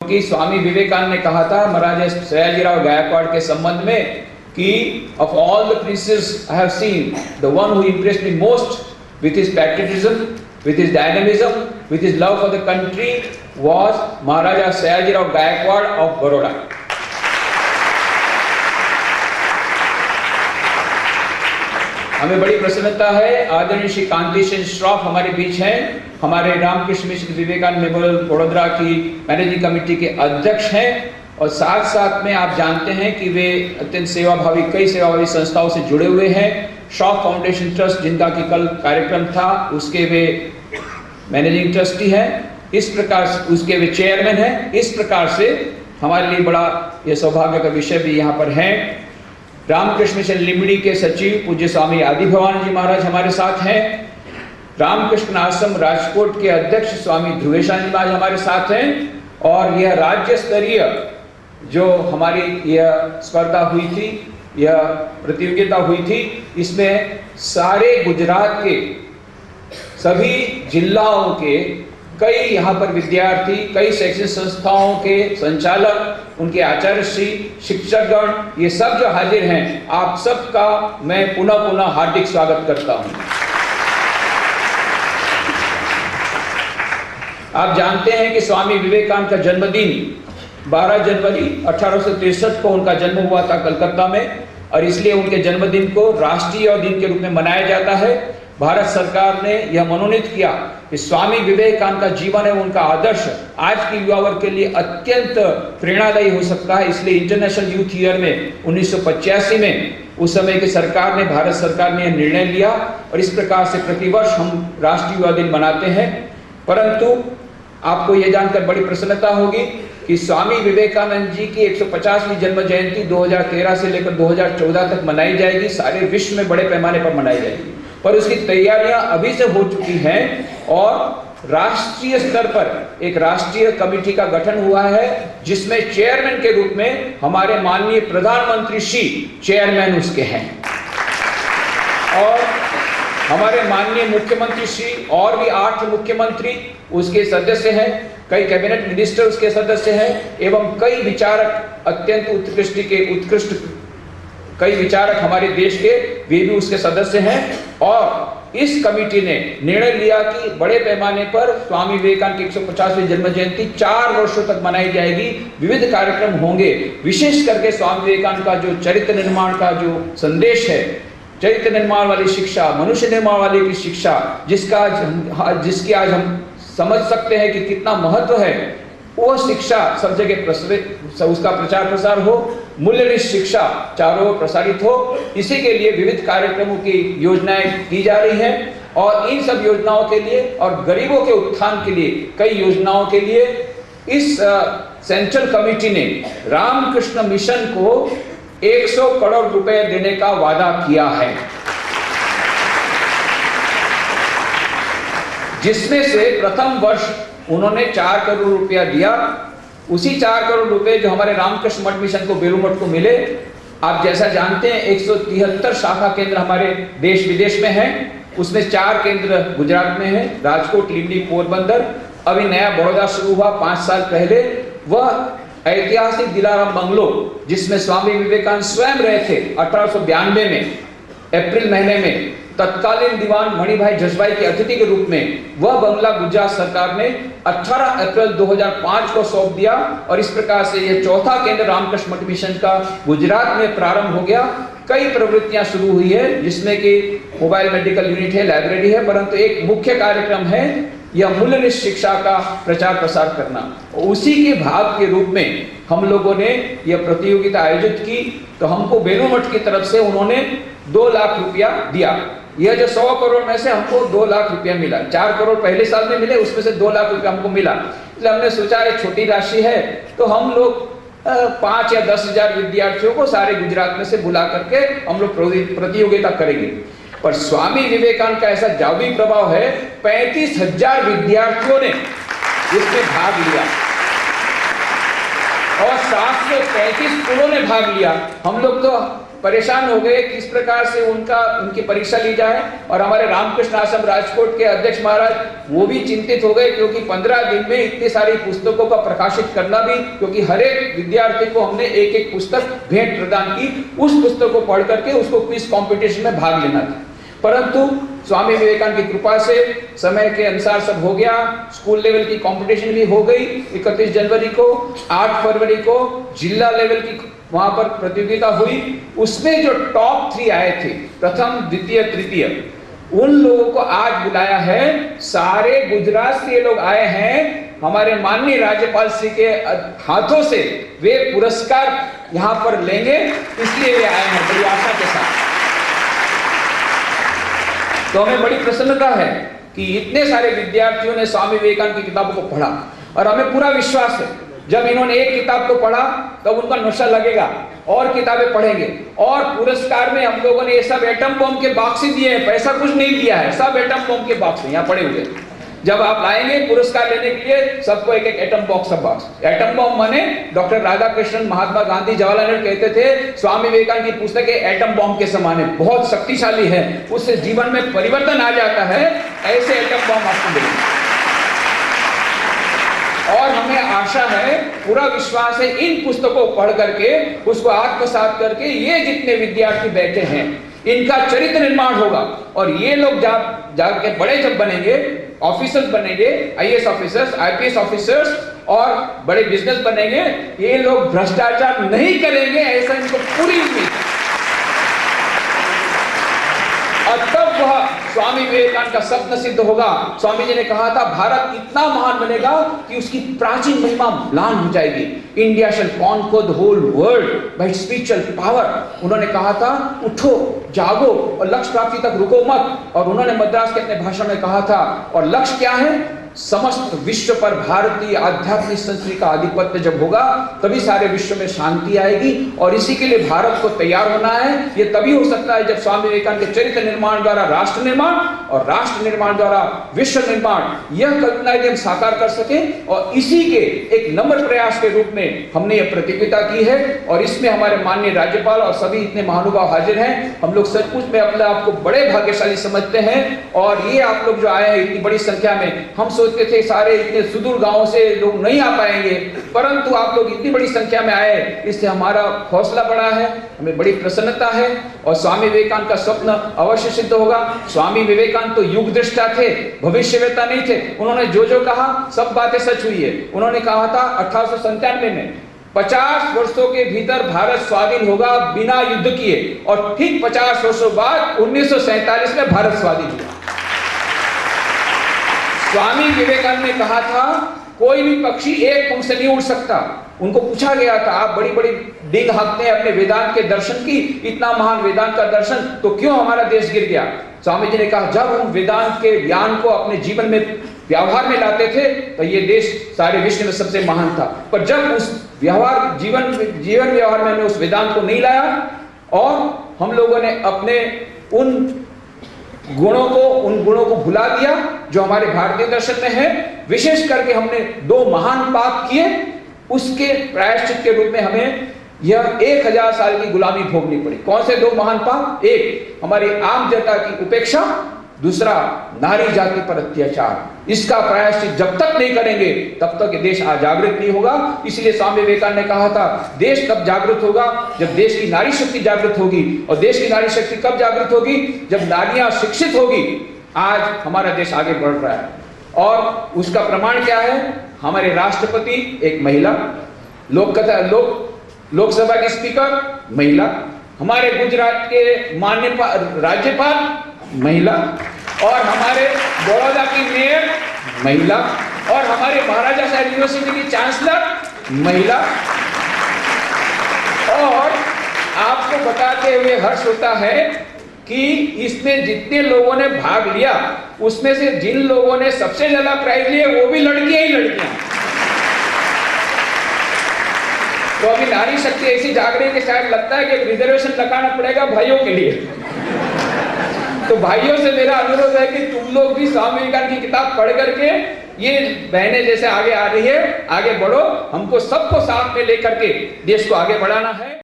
कि स्वामी विवेकानंद ने कहा था महाराजा सयाजीराव गायकवाड़ के संबंध में कि of all the princes I have seen, the one who impressed me most with his patriotism, with his dynamism, with his love for the country was Maharaja Sayajirao Gaikwad of Baroda. हमें बड़ी प्रसन्नता है, आदरणीय श्री कांति सेन श्रॉफ हमारे बीच हैं, हमारे Ramakrishna mission Vivekananda memorial Vadodara की managing committee के अध्यक्ष हैं और साथ साथ में आप जानते हैं कि वे अत्यंत सेवाभावी कई सेवाभावी संस्थाओं से जुड़े हुए हैं। श्रॉफ फाउंडेशन ट्रस्ट जिनका कि कल कार्यक्रम था उसके वे मैनेजिंग ट्रस्टी हैं, इस प्रकार उसके वे चेयरमैन हैं। इस प्रकार से हमारे लिए बड़ा यह सौभाग्य का विषय भी यहाँ पर है। रामकृष्ण मिशन लिमड़ी के सचिव पूज्य स्वामी आदि भवानी जी महाराज हमारे साथ हैं। रामकृष्ण आश्रम राजकोट के अध्यक्ष स्वामी ध्रुवेशानंद जी महाराज हमारे साथ हैं। और यह राज्य स्तरीय जो हमारी यह स्पर्धा हुई थी, यह प्रतियोगिता हुई थी, इसमें सारे गुजरात के सभी जिलाओं के कई यहाँ पर विद्यार्थी, कई शैक्षणिक संस्थाओं के संचालक, उनके आचार्य श्री, शिक्षकगण, ये सब जो हाजिर हैं, आप सबका मैं पुनः पुनः हार्दिक स्वागत करता हूं। आप जानते हैं कि स्वामी विवेकानंद का जन्मदिन 12 जनवरी 1863 को उनका जन्म हुआ था कलकत्ता में, और इसलिए उनके जन्मदिन को राष्ट्रीय दिन के रूप में मनाया जाता है। भारत सरकार ने यह मनोनीत किया कि स्वामी विवेकानंद का जीवन है, उनका आदर्श आज के युवा वर्ग के लिए अत्यंत प्रेरणादायी हो सकता है। इसलिए इंटरनेशनल यूथ ईयर में 1985 में उस समय की सरकार ने, भारत सरकार ने यह निर्णय लिया और इस प्रकार से प्रतिवर्ष हम राष्ट्रीय युवा दिन मनाते हैं। परंतु आपको यह जानकर बड़ी प्रसन्नता होगी कि स्वामी विवेकानंद जी की 150वीं जन्म जयंती 2013 से लेकर 2014 तक मनाई जाएगी, सारे विश्व में बड़े पैमाने पर मनाई जाएगी। पर उसकी तैयारियां अभी से हो चुकी हैं और राष्ट्रीय स्तर पर एक राष्ट्रीय कमेटी का गठन हुआ है, जिसमें चेयरमैन के रूप में हमारे माननीय प्रधानमंत्री श्री चेयरमैन उसके हैं और हमारे माननीय मुख्यमंत्री श्री और भी 8 मुख्यमंत्री उसके सदस्य हैं, कई कैबिनेट मिनिस्टर उसके सदस्य हैं एवं कई विचारक अत्यंत उत्कृष्ट कई विचारक हमारे देश के वे भी उसके सदस्य हैं। और इस कमेटी ने निर्णय लिया कि बड़े पैमाने पर स्वामी विवेकानंद की 150वीं जन्म जयंती 4 वर्षों तक मनाई जाएगी। विविध कार्यक्रम होंगे, विशेष करके स्वामी विवेकानंद का जो चरित्र निर्माण का जो संदेश है, चरित्र निर्माण वाली शिक्षा, मनुष्य निर्माण वाली की शिक्षा, जिसकी आज हम समझ सकते हैं कि कितना महत्व है, वो शिक्षा सब जगह उसका प्रचार प्रसार हो, मूल्यनिष्ठ शिक्षा चारों ओर प्रसारित हो। इसी के लिए विविध कार्यक्रमों की योजनाएं की जा रही हैं और इन सब योजनाओं के लिए और गरीबों के उत्थान के लिए कई योजनाओं के लिए इस सेंट्रल कमेटी ने रामकृष्ण मिशन को 100 करोड़ रुपए देने का वादा किया है, जिसमें से प्रथम वर्ष उन्होंने 4 करोड़ रुपया दिया। उसी 4 करोड़ रुपए जो हमारे रामकृष्ण मठ मिशन को, बेलूर मठ को मिले, आप जैसा जानते हैं 173 शाखा केंद्र हमारे देश विदेश में हैं, उसमें 4 केंद्र गुजरात में हैं, राजकोट, लिमड़ी, पोरबंदर। अभी नया बड़ौदा शुरू हुआ 5 साल पहले। वह ऐतिहासिक दिलाराम बंगलो, जिसमें स्वामी विवेकानंद स्वयं रहे थे 1892 में अप्रैल महीने में, तत्कालीन दीवान मणिभाई जसभाई के अतिथि के रूप में वह बंगला गुजरात सरकार ने 18 अप्रैल 2005 को सौंप दिया। और इस प्रकार से यह चौथा केंद्र रामकृष्ण मठ मिशन का गुजरात में प्रारंभ हो गया। कई प्रवृत्तियां शुरू हुई है, जिसमें कि मोबाइल मेडिकल यूनिट है, लाइब्रेरी है, परंतु एक मुख्य कार्यक्रम है यह मूल्यनिष्ठ शिक्षा का प्रचार प्रसार करना। उसी के भाग के रूप में हम लोगों ने यह प्रतियोगिता आयोजित की, तो हमको बेलूर मठ की तरफ से उन्होंने 2 लाख रुपया दिया। यह जो 100 करोड़ में से हमको 2 लाख रुपया मिला, 4 करोड़ पहले साल में मिले, उसमें से 2 लाख रुपया हमको मिला। इसलिए हमने सोचा ये छोटी राशि है, तो हम लोग 5 या 10 हजार विद्यार्थियों को सारे गुजरात में से बुला करके हम लोग प्रतियोगिता करेंगे। पर स्वामी विवेकानंद का ऐसा जादुई प्रभाव है, 35,000 विद्यार्थियों ने इसमें भाग लिया और 735 स्कूलों ने भाग लिया। हम लोग तो परेशान हो गए किस प्रकार से उनकी परीक्षा ली जाए। और हमारे रामकृष्ण आश्रम राजकोट के अध्यक्ष महाराज वो भी चिंतित हो गए, क्योंकि 15 दिन में इतनी सारी पुस्तकों का प्रकाशित करना भी, क्योंकि हर एक विद्यार्थी को हमने एक एक पुस्तक भेंट प्रदान की, उस पुस्तक को पढ़ करके उसको क्विज कंपटीशन में भाग लेना था। परंतु स्वामी विवेकानंद की कृपा से समय के अनुसार सब हो गया। स्कूल लेवल की कंपटीशन भी हो गई 31 जनवरी को। 8 फरवरी को जिला लेवल की वहां पर प्रतियोगिता हुई। उसमें जो टॉप 3 आए थे, प्रथम द्वितीय तृतीय, उन लोगों को आज बुलाया है। सारे गुजरात से ये लोग आए हैं। हमारे माननीय राज्यपाल श्री के हाथों से वे पुरस्कार यहाँ पर लेंगे, इसलिए वे आए हैं बड़ी आशा के साथ। तो हमें बड़ी प्रसन्नता है कि इतने सारे विद्यार्थियों ने स्वामी विवेकानंद की किताबों को पढ़ा, और हमें पूरा विश्वास है जब इन्होंने एक किताब को पढ़ा तब उनका नशा लगेगा और किताबें पढ़ेंगे। और पुरस्कार में हम लोगों ने ये सब एटम बम के बॉक्स ही दिए हैं, पैसा कुछ नहीं दिया है, सब एटम बम के बॉक्स यहाँ पड़े हुए। जब आप लाएंगे पुरस्कार लेने के लिए सबको एक एक एटम बॉक्स। एटम बम माने डॉक्टर राधाकृष्णन, महात्मा गांधी, जवाहरलाल नेहरू कहते थे स्वामी विवेकानंद की पुस्तकें एटम बम के समान है, बहुत शक्तिशाली है, उससे जीवन में परिवर्तन आ जाता है। ऐसे एटम बम आपको मिलेंगे। और हमें आशा है, पूरा विश्वास है, इन पुस्तकों को पढ़ करके उसको आत्मसात करके ये जितने विद्यार्थी बैठे हैं इनका चरित्र निर्माण होगा। और ये लोग जाके बड़े जब बनेंगे, ऑफिसर्स बनेंगे, आईएएस ऑफिसर्स, आईपीएस ऑफिसर्स, और बड़े बिजनेस बनेंगे, ये लोग भ्रष्टाचार नहीं करेंगे, ऐसा इनको पूरी उम्मीद। और तब वह स्वामी विवेकानंद का सपना सिद्ध होगा। स्वामी जी ने कहा था भारत इतना महान बनेगा कि उसकी प्राचीन महिमा म्लान हो जाएगी। India shall conquer the whole world by spiritual power. उन्होंने कहा था उठो, जागो और लक्ष्य प्राप्ति तक रुको मत। और उन्होंने मद्रास के अपने भाषण में कहा था, और लक्ष्य क्या है? समस्त विश्व पर भारतीय आध्यात्मिक संस्कृति का आधिपत्य जब होगा तभी सारे विश्व में शांति आएगी। और इसी के लिए भारत को तैयार होना है। ये तभी हो सकता है जब स्वामी विवेकानंद के चरित्र निर्माण द्वारा राष्ट्र निर्माण, और राष्ट्र निर्माण द्वारा विश्व निर्माण, यह कल्पना यदि हम साकार कर सके। और इसी के एक नम्र प्रयास के रूप में हमने यह प्रतियोगिता की है। और इसमें हमारे माननीय राज्यपाल और सभी इतने महानुभाव हाजिर हैं। हम लोग सचमुच में अपने आप को बड़े भाग्यशाली समझते हैं। और ये आप लोग जो आए हैं इतनी बड़ी संख्या में, हम सोचते थे सारे इतने सुदूर गांवों से लोग नहीं आ पाएंगे, परंतु आप लोग इतनी बड़ी संख्या में आए, इससे हमारा हौसला बढ़ा है, हमें बड़ी प्रसन्नता है। और स्वामी विवेकानंद का स्वप्न अवश्य सिद्ध होगा। स्वामी विवेकानंद तो युग दृष्टा थे, भविष्यवेता नहीं थे। उन्होंने जो कहा सब बातें सच हुई है। उन्होंने कहा था 1897 में 50 वर्षों के भीतर भारत स्वाधीन होगा बिना युद्ध किए। और ठीक 50 वर्षों बाद 1947 में भारत स्वाधीन हुआ। स्वामी विवेकानंद ने कहा था कोई भी पक्षी एक पंख से नहीं उड़ सकता। उनको पूछा गया था आप बड़ी बड़ी डिंग हाँकते हैं अपने वेदांत के दर्शन की, इतना महान वेदांत का दर्शन, तो क्यों हमारा देश गिर गया? स्वामी जी ने कहा जब हम वेदांत के ज्ञान को अपने जीवन में व्यवहार में लाते थे तो ये देश सारे विश्व में सबसे महान था। पर जब उस जीवन व्यवहार में हमने उस वेदांत को नहीं लाया और हम लोगों ने अपने उन गुणों को भुला दिया जो हमारे भारतीय दर्शन में है। विशेष करके हमने 2 महान पाप किए, उसके प्रायश्चित के रूप में हमें यह 1000 साल की गुलामी भोगनी पड़ी। कौन से 2 महान पाप? एक हमारी आम जनता की उपेक्षा, दूसरा नारी जाति पर अत्याचार। इसका प्रायश्चित जब तक नहीं करेंगे तब तक देश जागृत नहीं होगा। इसलिए स्वामी विवेकानंद ने कहा था देश तब जागृत होगा जब देश की नारी शक्ति जागृत होगी। और देश की नारी शक्ति कब जागृत होगी? जब नारियां शिक्षित होगी। आज हमारा देश आगे बढ़ रहा है और उसका प्रमाण क्या है? हमारे राष्ट्रपति एक महिला, लोकसभा की स्पीकर महिला, हमारे गुजरात के माननीय राज्यपाल महिला, और हमारे बड़ौदा की मेयर महिला, और हमारे महाराजा साहब यूनिवर्सिटी की चांसलर महिला। और आपको बताते हुए हर्ष होता है कि इसमें जितने लोगों ने भाग लिया उसमें से जिन लोगों ने सबसे ज्यादा प्राइज लिए वो भी लड़कियां ही लड़कियां। तो अभी नारी शक्ति ऐसी जाग रही है कि शायद लगता है कि रिजर्वेशन लगाना पड़ेगा भाइयों के लिए। तो भाइयों से मेरा अनुरोध है कि तुम लोग भी स्वामी विवेकानंद की किताब पढ़ करके ये बहनें जैसे आगे आ रही है, आगे बढ़ो। हमको सबको साथ में लेकर के देश को आगे बढ़ाना है।